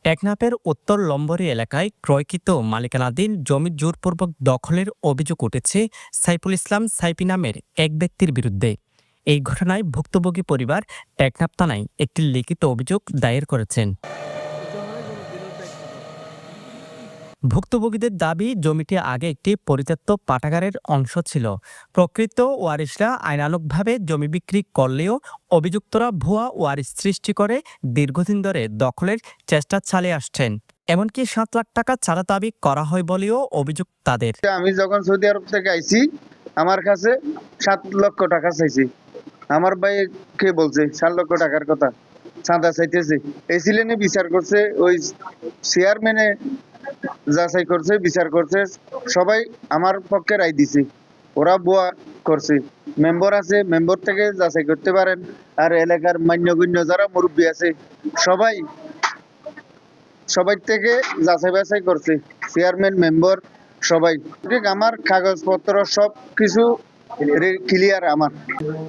টেকনাফের উত্তর লম্বরী এলাকায় ক্রয়কৃত মালিকানাধীন জমি জোরপূর্বক দখলের অভিযোগ উঠেছে সাইফুল ইসলাম সাইফি নামের এক ব্যক্তির বিরুদ্ধে। এই ঘটনায় ভুক্তভোগী পরিবার টেকনাফ থানায় একটি লিখিত অভিযোগ দায়ের করেছেন। ভুক্তভোগীদের দাবি, জমিটি আগে একটি পরিত্যক্ত পাঠাগারের অংশ ছিল। প্রকৃত ওয়ারিশরা আইনানুগভাবে জমি বিক্রি করলেও অভিযুক্তরা ভুয়া ওয়ারিশ সৃষ্টি করে দীর্ঘদিন ধরে দখলের চেষ্টা চালিয়ে আসছেন। এমনকি 7 লাখ টাকা ছাড়া দাবি করা হয় বলেও অভিযোগ তাদের। আমি যখন সৌদি আরব থেকে আইছি, আমার কাছে 7 লক্ষ টাকা চাইছি। আমার ভাই কে বলছে 7 লক্ষ টাকার কথা, চাঁদা চাইতেছে। এই সিলেনে বিচার করছে, ওই চেয়ারম্যানে যাচাই করছে, বিচার করছে, সবাই আমার পক্ষে রায় দিছে। ওরা বুয়া করছে। মেম্বার আছে, মেম্বার থেকে যাচাই করতে পারেন। আর এলাকার মান্যগণ্য যারা মুরব্বী আছে সবাই থেকে যাচাই বাছাই করছে, চেয়ারম্যান, মেম্বার সবাই। ঠিক আমার কাগজপত্র সব কিছু ক্লিয়ার। আমার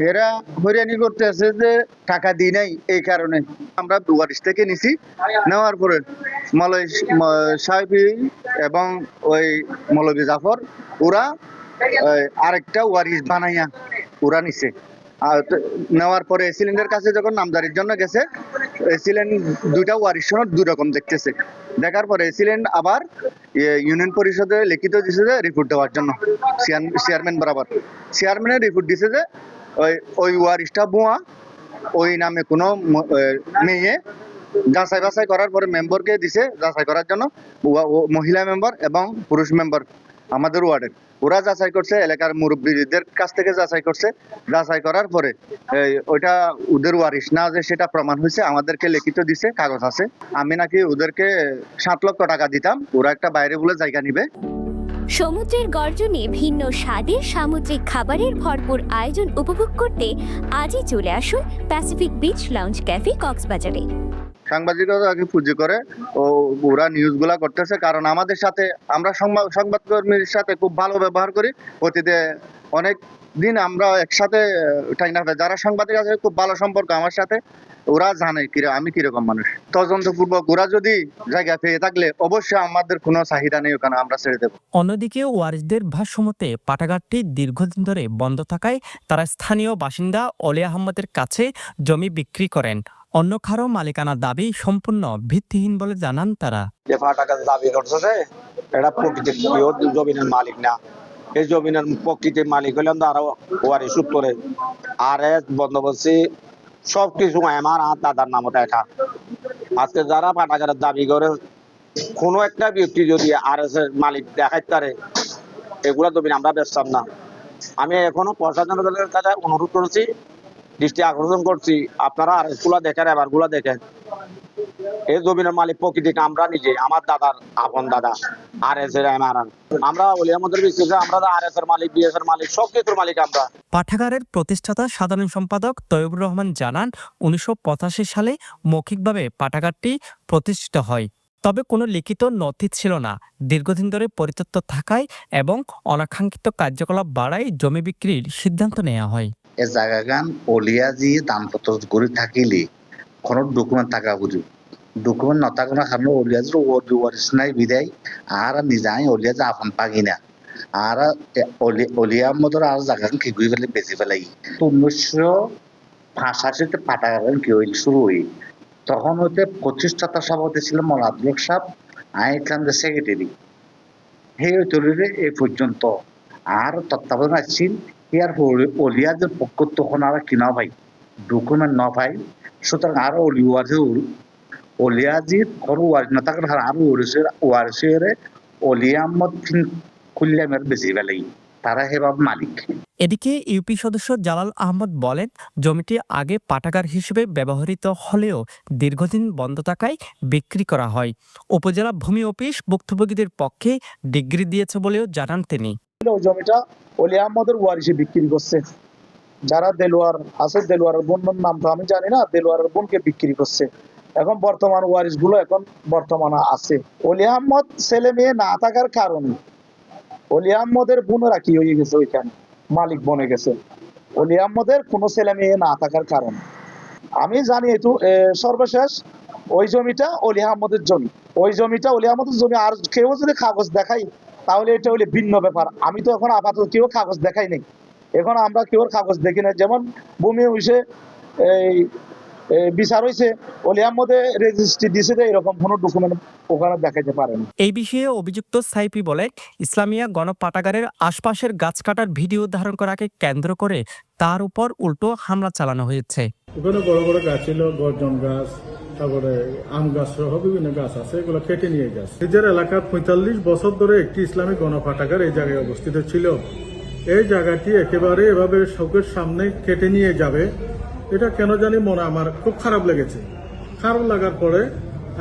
এরা হয়রানি করতে আছে যে টাকা দিই নাই, এই কারণে আমরা ওয়ারিশ থেকে নিছি। নেওয়ার পরে সাহেবী এবং ওই মৌলভী জাফর ওরা আরেকটা ওয়ারিশ বানাইয়া ওরা নিছে। আর নেওয়ার পরে এসিলেন্ডের কাছে যখন নামজারির জন্য গেছে, এসিলেন্ড দুইটা ওয়ারিশ সনদ দুই রকম দেখতেছে। দেখার পরে এসিলেন্ড আবার ইউনিয়ন পরিষদে লিখিত দিছে যে রিপোর্ট দেওয়ার জন্য চেয়ারম্যান বরাবর। চেয়ারম্যানের রিপোর্ট দিছে যে ওই ওয়ারিশটা ভুয়া, ওই নামে কোনো মেয়ে। যাচাই বাছাই করার পরে মেম্বারকে দিছে যাচাই করার জন্য, মহিলা মেম্বার এবং পুরুষ মেম্বার আমাদের ওয়ার্ডের। ওরা যাচাই করছে, এলাকার মুরব্বীদের কাছ থেকে যাচাই করছে। যাচাই করার পরে ওইটা ওদের ওয়ারিশ না যে সেটা প্রমাণ হয়েছে। আমাদেরকে লিখিত দিছে, কাগজ আছে। আমি নাকি ওদেরকে 7 লক্ষ টাকা দিতাম, ওরা একটা বাইরে বলে জায়গা নিবে। সমুদ্রের গর্জনে ভিন্ন স্বাদের সামুদ্রিক খাবারের ভরপুর আয়োজন উপভোগ করতে আজই চলে আসুন প্যাসিফিক বিচ লাউঞ্জ ক্যাফে কক্সবাজারে। সাংবাদিকতাকে পুঁজি করে ওরা নিউজগুলা করতেছে, কারণ আমাদের সাথে, আমরা সংবাদকর্মীর সাথে খুব ভালো ব্যবহার করি। অতীতে অনেক দিন আমরা একসাথে যারা সাংবাদিক আছে, খুব ভালো সম্পর্ক আমার সাথে। ওরা জানে আমি কিরকম মানুষ। তদন্তপূর্বক ওরা যদি জায়গা পেয়ে থাকলে অবশ্যই আমাদের কোনো চাহিদা নেই, ওখানে আমরা ছেড়ে দেবো। অন্যদিকে ওয়ারিশদের ভাষ্যমতে পাঠাগারটি দীর্ঘদিন ধরে বন্ধ থাকায় তারা স্থানীয় বাসিন্দা অলি আহমদের কাছে জমি বিক্রি করেন। অন্য কারো মালিকানা দাবি সম্পূর্ণ ভিত্তিহীন বলে জানান তারা। যে পাঠাগার দাবি করছে এটা প্রকৃতির জমিনের মালিক না। এই জমিনের প্রকৃতির মালিক হলেন আরো ওয়ারিশ উত্তরে। আর বন্দোবস্তি সবকিছু আমার দাদার নামতে এটা। আজকে যারা পাঠাগারের দাবি করে, কোনো একটা ব্যক্তি যদি আর এস এর মালিক দেখাইতে পারে, এগুলা জমি আমরা বেচতাম না। আমি এখনো প্রশাসনের কাছে অনুরোধ করেছি, দৃষ্টি আকর্ষণ করছি, আপনারা আর এস গুলা দেখেন, এবার গুলা দেখেন। এই জমিনের মালিক প্রকৃতিকে আমরা নিজে, আমার দাদার আপন দাদা আর এস এর আমরা বলি আমাদের বিশ্বাসে আমরা আর এস এর মালিক, বিএস এর মালিক, সব কিছুর মালিক আমরা। পাঠাগারের প্রতিষ্ঠাতা সাধারণ সম্পাদক তৈয়বুর রহমান জানান, 1985 সালে মৌখিকভাবে পাঠাগারটি প্রতিষ্ঠিত হয়। তবে কোনো লিখিত নথি ছিল না। দীর্ঘদিন ধরে পরিত্যক্ত থাকায় এবং অনাকাঙ্ক্ষিত কার্যকলাপ বাড়ায় জমি বিক্রির সিদ্ধান্ত নেওয়া হয়। এ জায়গাগান অলিয়াজি দানপত্র করে থাকিলে কোনো ডকুমেন্ট থাকা বুঝি, ডকুমেন্ট নথাকার কারণে অলিয়াজির ওয়ারিশ নাই বিদায় আর নিজাই অলিয়াজ আপন পাগি না। আর অলিয়া মতো আর জায়গা কি গুই ফেলে বেঁচে ফেলাই। 1985 পাঠাগার কি হইল শুরু হই, তখন হইতে প্রতিষ্ঠাতা সভাপতি ছিল মৌলানা আব্দুল সাহেব, আইনকান্দের সেক্রেটারি। সেই তরিরে এই পর্যন্ত আর তত্ত্বাবধান আসছিল। ইয়ার অলিয়াদের পক্ষ তখন আর কিনা ভাই ডকুমেন্ট ন পাই। সুতরাং আরো অলিয়াজির কোনো ওয়ারিশ না থাকার আরো ওয়ারিশের অলি আহমদ খুললামের বেশি বেলাই, তারা হেবাব মালিক। এদিকে ইউপি সদস্য জালাল আহমদ বলেন, জমিটি আগে পাঠাগার হিসেবে ব্যবহৃত হলেও দীর্ঘদিন বন্ধ থাকায় বিক্রি করা হয়। উপজেলা ভূমি অফিস ভুক্তভোগীদের পক্ষে ডিগ্রি দিয়েছে বলেও জানান তিনি। জমিটা অলি আহমদের ওয়ারিশে বিক্রি করছে। যারা দেলোয়ার আছে, দেলোয়ারের বোনের নাম তো আমি জানি না, দেলোয়ারের বোনকে বিক্রি করছে। এখন বর্তমান ওয়ারিশ গুলো এখন বর্তমানে আছে। অলি আহমদ ছেলে মেয়ে না থাকার কারণে অলি আহমদের বোনেরা কি হয়ে গেছে, ওইখানে মালিক বনে গেছে। অলি আহমদের কোনো ছেলে মেয়ে না থাকার কারণে আমি জানি। সর্বশেষ ওই জমিটা অলি আহমদের জমি, ওই জমিটা অলি আহমদের জমি। আর কেউ যদি কাগজ দেখাই তাহলে এটা হলে ভিন্ন ব্যাপার। আমি তো এখন আপাতত কেউ কাগজ দেখাই নাই, এখন আমরা কেউ কাগজ দেখি না। যেমন ভূমি হইছে এই বিচার হয়েছে অলি আহমদে রেজিস্ট্রি দিছে, এরকম কোনো ডকুমেন্ট ওখানে দেখাইতে পারে না। এই বিষয়ে অভিযুক্ত সাইফি বলেন, ইসলামিয়া গণপাঠাগারের আশপাশের গাছ কাটার ভিডিও ধারণ করাকে কেন্দ্র করে তার উপর উল্টো হামলা চালানো হয়েছে। ওখানে বড় বড় গাছ ছিল, গর্জন গাছ, তারপরে আম গাছ সহ বিভিন্ন গাছ আছে, এগুলো কেটে নিয়ে গেছে। নিজের এলাকার ৪৫ বছর ধরে একটি ইসলামিক গণপাঠাগার এই জায়গায় অবস্থিত ছিল। এই জায়গাটি একেবারে এভাবে চোখের সামনে কেটে নিয়ে যাবে, এটা কেন জানি মনে আমার খুব খারাপ লেগেছে। খারাপ লাগার পরে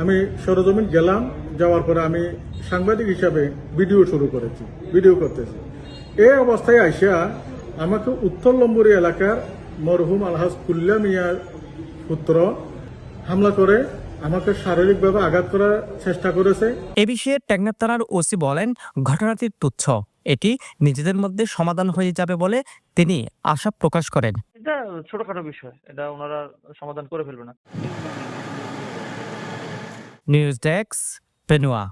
আমি সরজমিন গেলাম, যাওয়ার পরে আমি সাংবাদিক হিসাবে ভিডিও শুরু করেছি, ভিডিও করতেছি। এই অবস্থায় আইসা আমাকে উত্তর লম্বুরি এলাকার মরহুম আলহাজ কুল্লা মিয়ার পুত্র হামলা করে আমাকে শারীরিকভাবে আঘাত করার চেষ্টা করেছে। এ বিষয়ে টেকনাফ থানার ওসি বলেন, ঘটনাটি তুচ্ছ, এটি নিজেদের মধ্যে সমাধান হয়ে যাবে বলে তিনি আশা প্রকাশ করেন। এটা ছোটখাটো বিষয়, এটা ওনারা সমাধান করে ফেলবে না। News desk, পেনুয়া।